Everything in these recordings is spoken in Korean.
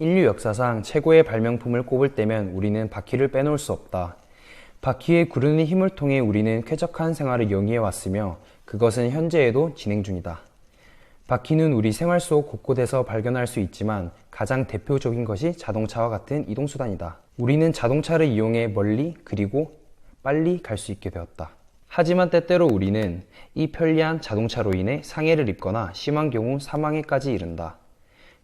인류 역사상 최고의 발명품을 꼽을 때면 우리는 바퀴를 빼놓을 수 없다. 바퀴의 구르는 힘을 통해 우리는 쾌적한 생활을 영위해 왔으며 그것은 현재에도 진행 중이다. 바퀴는 우리 생활 속 곳곳에서 발견할 수 있지만 가장 대표적인 것이 자동차와 같은 이동수단이다. 우리는 자동차를 이용해 멀리 그리고 빨리 갈 수 있게 되었다. 하지만 때때로 우리는 이 편리한 자동차로 인해 상해를 입거나 심한 경우 사망에까지 이른다.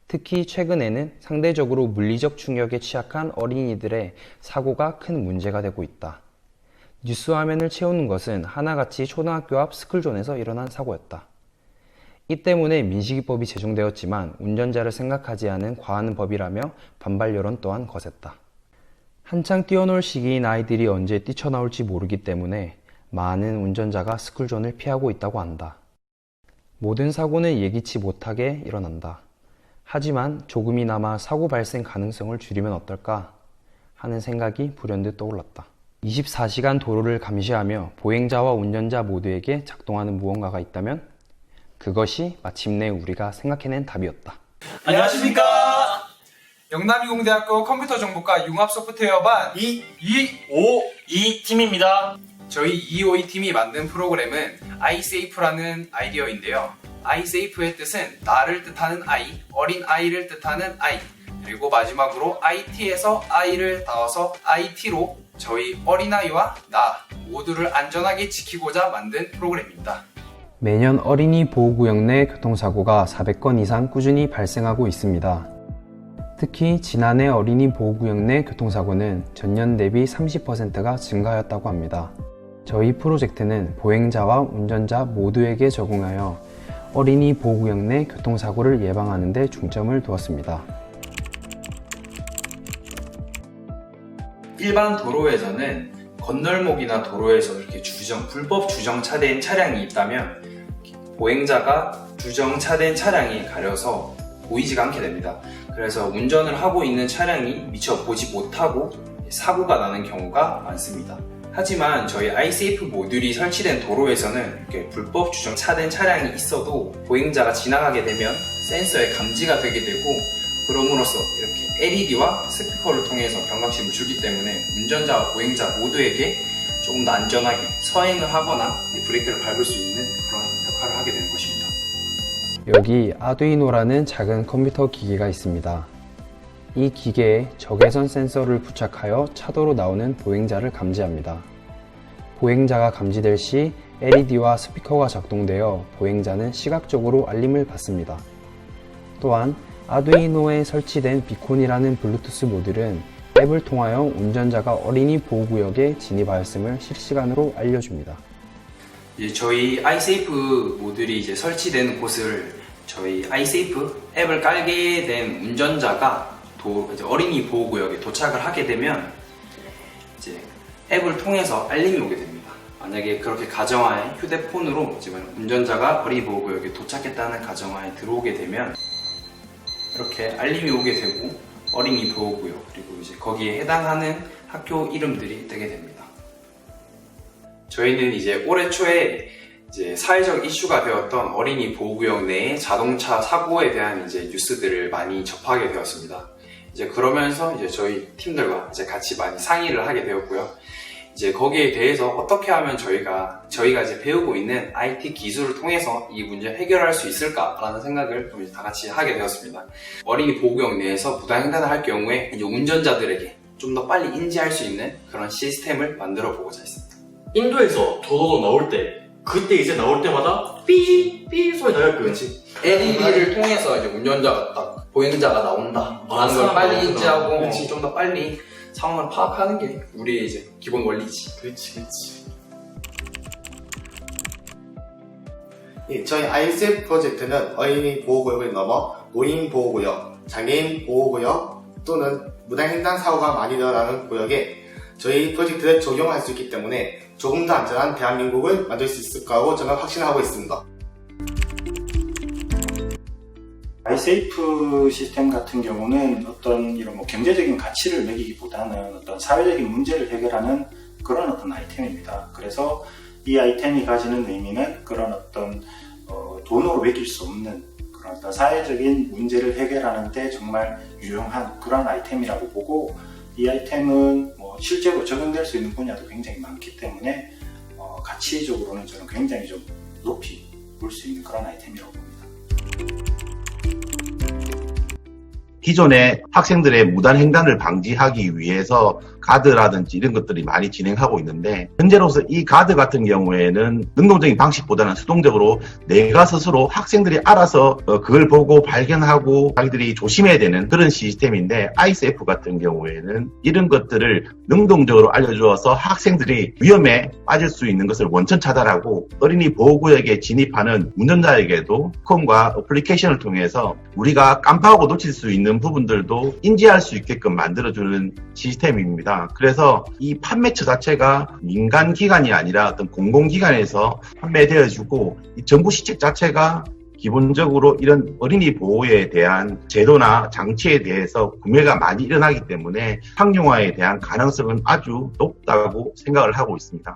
특히 최근에는 상대적으로 물리적 충격에 취약한 어린이들의 사고가 큰 문제가 되고 있다. 뉴스 화면을 채우는 것은 하나같이 초등학교 앞 스쿨존에서 일어난 사고였다. 이 때문에 민식이법이 제정되었지만 운전자를 생각하지 않은 과한 법이라며 반발 여론 또한 거셌다. 한창 뛰어놀 시기인 아이들이 언제 뛰쳐나올지 모르기 때문에 많은 운전자가 스쿨존을 피하고 있다고 한다. 모든 사고는 예기치 못하게 일어난다. 하지만 조금이나마 사고 발생 가능성을 줄이면 어떨까 하는 생각이 불현듯 떠올랐다. 24시간 도로를 감시하며 보행자와 운전자 모두에게 작동하는 무언가가 있다면 그것이 마침내 우리가 생각해낸 답이었다. 안녕하십니까. 영남이공대학교 컴퓨터정보과 융합소프트웨어반 252팀입니다. 저희 252팀이 만든 프로그램은 iSafe라는 아이디어인데요. iSafe의 뜻은 나를 뜻하는 아이, 어린 아이를 뜻하는 아이, 그리고 마지막으로 IT에서 I를 따와서 IT로 저희 어린아이와 나 모두를 안전하게 지키고자 만든 프로그램입니다. 매년 어린이 보호구역 내 교통사고가 400건 이상 꾸준히 발생하고 있습니다. 특히 지난해 어린이 보호구역 내 교통사고는 전년 대비 30%가 증가하였다고 합니다. 저희 프로젝트는 보행자와 운전자 모두에게 적용하여 어린이 보호구역 내 교통사고를 예방하는 데 중점을 두었습니다. 일반 도로에서는 건널목이나 도로에서 이렇게 불법 주정차된 차량이 있다면 보행자가 주정차된 차량이 가려서 보이지가 않게 됩니다. 그래서 운전을 하고 있는 차량이 미처 보지 못하고 사고가 나는 경우가 많습니다. 하지만 저희 iSafe 모듈이 설치된 도로에서는 이렇게 불법 주정차된 차량이 있어도 보행자가 지나가게 되면 센서에 감지가 되게 되고 그럼으로써 이렇게 LED와 스피커를 통해서 경각심을 주기 때문에 운전자와 보행자 모두에게 조금 더 안전하게 서행을 하거나 브레이크를 밟을 수 있는 그런 역할을 하게 되는 것입니다. 여기 아두이노라는 작은 컴퓨터 기계가 있습니다. 이 기계에 적외선 센서를 부착하여 차도로 나오는 보행자를 감지합니다. 보행자가 감지될 시 LED와 스피커가 작동되어 보행자는 시각적으로 알림을 받습니다. 또한 아두이노에 설치된 비콘이라는 블루투스 모듈은 앱을 통하여 운전자가 어린이 보호구역에 진입하였음을 실시간으로 알려줍니다. 저희 iSafe 모듈이 설치된 곳을 저희 iSafe 앱을 깔게 된 운전자가 어린이 보호구역에 도착을 하게 되면 앱을 통해서 알림이 오게 됩니다. 만약에 그렇게 가정하에 휴대폰으로 운전자가 어린이 보호구역에 도착했다는 가정하에 들어오게 되면 이렇게 알림이 오게 되고 어린이 보호구역 그리고 거기에 해당하는 학교 이름들이 뜨게 됩니다. 저희는 올해 초에 사회적 이슈가 되었던 어린이 보호구역 내의 자동차 사고에 대한 뉴스들을 많이 접하게 되었습니다. 그러면서 저희 팀들과 같이 많이 상의를 하게 되었고요. 거기에 대해서 어떻게 하면 저희가 배우고 있는 IT 기술을 통해서 이 문제를 해결할 수 있을까라는 생각을 좀 다 같이 하게 되었습니다. 어린이 보호구역 내에서 부당횡단을 할 경우에 운전자들에게 좀 더 빨리 인지할 수 있는 그런 시스템을 만들어 보고자 했습니다. 인도에서 도로로 나올 때 그때 나올 때마다 삐삐 소리 나요. 그렇지. LED를 통해서 운전자가 딱 보행자가 나온다 라는 걸 빨리 인지하고 좀 더 빨리 상황을 파악하는 게 우리의 기본 원리지. 그렇지. 저희 iSafe 프로젝트는 어린이 보호구역을 넘어 노인 보호구역, 장애인 보호구역 또는 무단횡단 사고가 많이 일어나는 구역에 저희 프로젝트를 적용할 수 있기 때문에 조금 더 안전한 대한민국을 만들 수 있을 거라고 저는 확신하고 있습니다. iSafe 시스템 같은 경우는 어떤 이런 경제적인 가치를 매기기보다는 어떤 사회적인 문제를 해결하는 그런 어떤 아이템입니다. 그래서 이 아이템이 가지는 의미는 그런 어떤 돈으로 매길 수 없는 그런 그런 어떤 사회적인 문제를 해결하는 데 정말 유용한 그런 아이템이라고 보고, 이 아이템은 뭐 실제로 적용될 수 있는 분야도 굉장히 많기 때문에 가치적으로는 저는 굉장히 좀 높이 볼 수 있는 그런 아이템이라고 봅니다. 기존의 학생들의 무단 횡단을 방지하기 위해서 가드라든지 이런 것들이 많이 진행하고 있는데, 현재로서 이 가드 같은 경우에는 능동적인 방식보다는 수동적으로 내가 스스로 학생들이 알아서 그걸 보고 발견하고 자기들이 조심해야 되는 그런 시스템인데, ISF 같은 경우에는 이런 것들을 능동적으로 알려주어서 학생들이 위험에 빠질 수 있는 것을 원천 차단하고, 어린이 보호구역에 진입하는 운전자에게도 컴과 어플리케이션을 통해서 우리가 깜빡하고 놓칠 수 있는 부분들도 인지할 수 있게끔 만들어주는 시스템입니다. 그래서 이 판매처 자체가 민간 기관이 아니라 어떤 공공기관에서 판매되어주고, 이 정부 시책 자체가 기본적으로 이런 어린이 보호에 대한 제도나 장치에 대해서 구매가 많이 일어나기 때문에 상용화에 대한 가능성은 아주 높다고 생각을 하고 있습니다.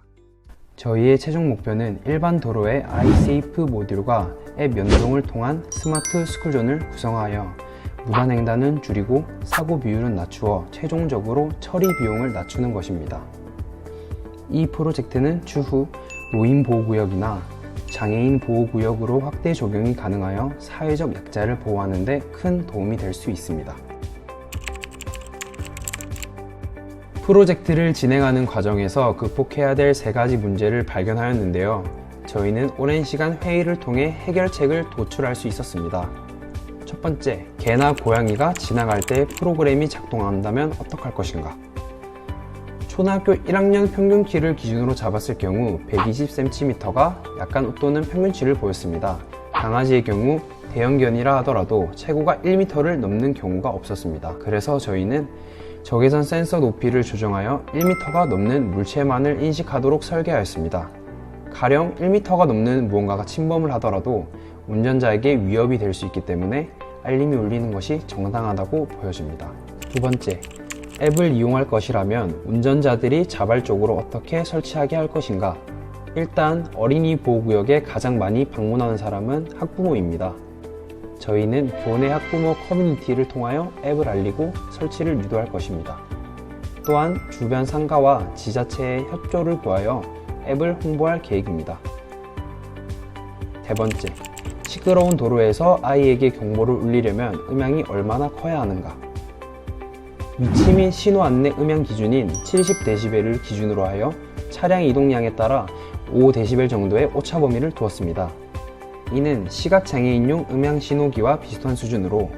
저희의 최종 목표는 일반 도로의 iSafe 모듈과 앱 연동을 통한 스마트 스쿨존을 구성하여 무단횡단은 줄이고 사고 비율은 낮추어 최종적으로 처리 비용을 낮추는 것입니다. 이 프로젝트는 추후 노인보호구역이나 장애인 보호구역으로 확대 적용이 가능하여 사회적 약자를 보호하는 데 큰 도움이 될 수 있습니다. 프로젝트를 진행하는 과정에서 극복해야 될 3가지 문제를 발견하였는데요. 저희는 오랜 시간 회의를 통해 해결책을 도출할 수 있었습니다. 첫 번째, 개나 고양이가 지나갈 때 프로그램이 작동한다면 어떡할 것인가? 초등학교 1학년 평균 키를 기준으로 잡았을 경우 120cm가 약간 웃도는 평균치를 보였습니다. 강아지의 경우 대형견이라 하더라도 최고가 1m를 넘는 경우가 없었습니다. 그래서 저희는 적외선 센서 높이를 조정하여 1m가 넘는 물체만을 인식하도록 설계하였습니다. 가령 1m가 넘는 무언가가 침범을 하더라도 운전자에게 위협이 될 수 있기 때문에 알림이 울리는 것이 정당하다고 보여집니다. 두 번째, 앱을 이용할 것이라면 운전자들이 자발적으로 어떻게 설치하게 할 것인가? 일단 어린이 보호구역에 가장 많이 방문하는 사람은 학부모입니다. 저희는 교내 학부모 커뮤니티를 통하여 앱을 알리고 설치를 유도할 것입니다. 또한 주변 상가와 지자체의 협조를 구하여 앱을 홍보할 계획입니다. 세 번째, 시끄러운 도로에서 아이에게 경보를 울리려면 음향이 얼마나 커야 하는가? 위치 및 신호 안내 음향 기준인 70dB를 기준으로 하여 차량 이동량에 따라 5dB 정도의 오차 범위를 두었습니다. 이는 시각장애인용 음향 신호기와 비슷한 수준으로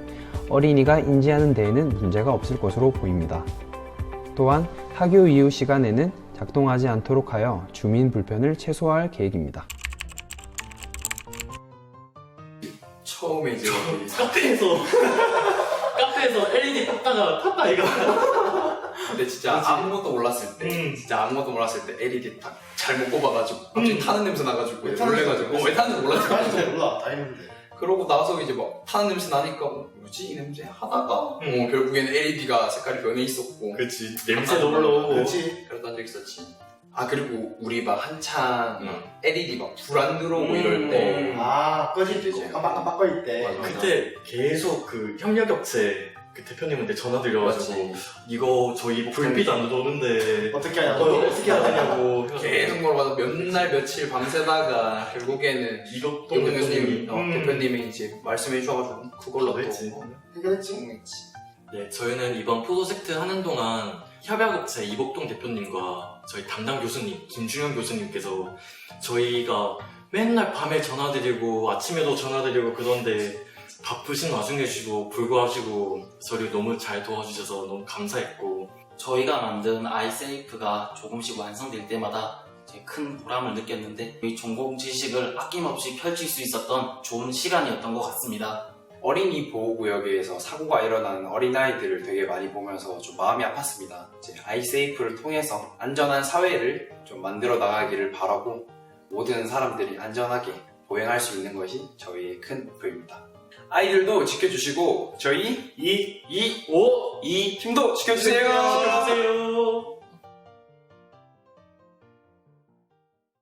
어린이가 인지하는 데에는 문제가 없을 것으로 보입니다. 또한 학교 이후 시간에는 작동하지 않도록 하여 주민 불편을 최소화할 계획입니다. 처음에 이제 카페에서 LED 탔다 이거. 근데 진짜 아무것도 몰랐을 때 LED 딱 잘못 꼽아가지고 갑자기 타는 냄새 나가지고 놀래가지고 왜 타는지 몰랐지. 몰라, 다 했는데. 그러고 나서 이제 막 타는 냄새 나니까 뭐지 이 냄새 하다가 결국에는 LED가 색깔이 변해 있었고. 그렇지. 냄새도 올라오고. 그렇지. 그랬던 적 있었지. 아 그리고 우리 막 한창 LED 막 불 안 들어오고 이럴 때 꺼질 때 이제 깜빡깜빡 거릴 때. 맞아. 그때 계속 그 협력업체 그 대표님한테 전화 드려가지고 맞지. 이거 저희 불빛 안 들어오는데 어떻게 하냐고. 어떻게 하냐고 계속 물어봐서 몇 날 며칠 밤새다가 결국에는 이거 용 교수님 대표님이 이제 말씀해 주셔가지고 그걸로 했지. 해결했지. 했지. 네, 저희는 이번 프로젝트 하는 동안 협약업체 이복동 대표님과 저희 담당 교수님 김준현 교수님께서 저희가 맨날 밤에 전화드리고 아침에도 전화드리고 그런데 바쁘신 와중에 주시고 불구하시고 저를 너무 잘 도와주셔서 너무 감사했고, 저희가 만든 아이세이프가 조금씩 완성될 때마다 큰 보람을 느꼈는데 이 전공 지식을 아낌없이 펼칠 수 있었던 좋은 시간이었던 것 같습니다. 어린이 보호구역에서 사고가 일어나는 어린아이들을 되게 많이 보면서 좀 마음이 아팠습니다. 이제 아이세이프를 통해서 안전한 사회를 좀 만들어 나가기를 바라고 모든 사람들이 안전하게 보행할 수 있는 것이 저희의 큰 목표입니다. 아이들도 지켜주시고 저희 2 팀도 지켜주세요. 지켜주세요.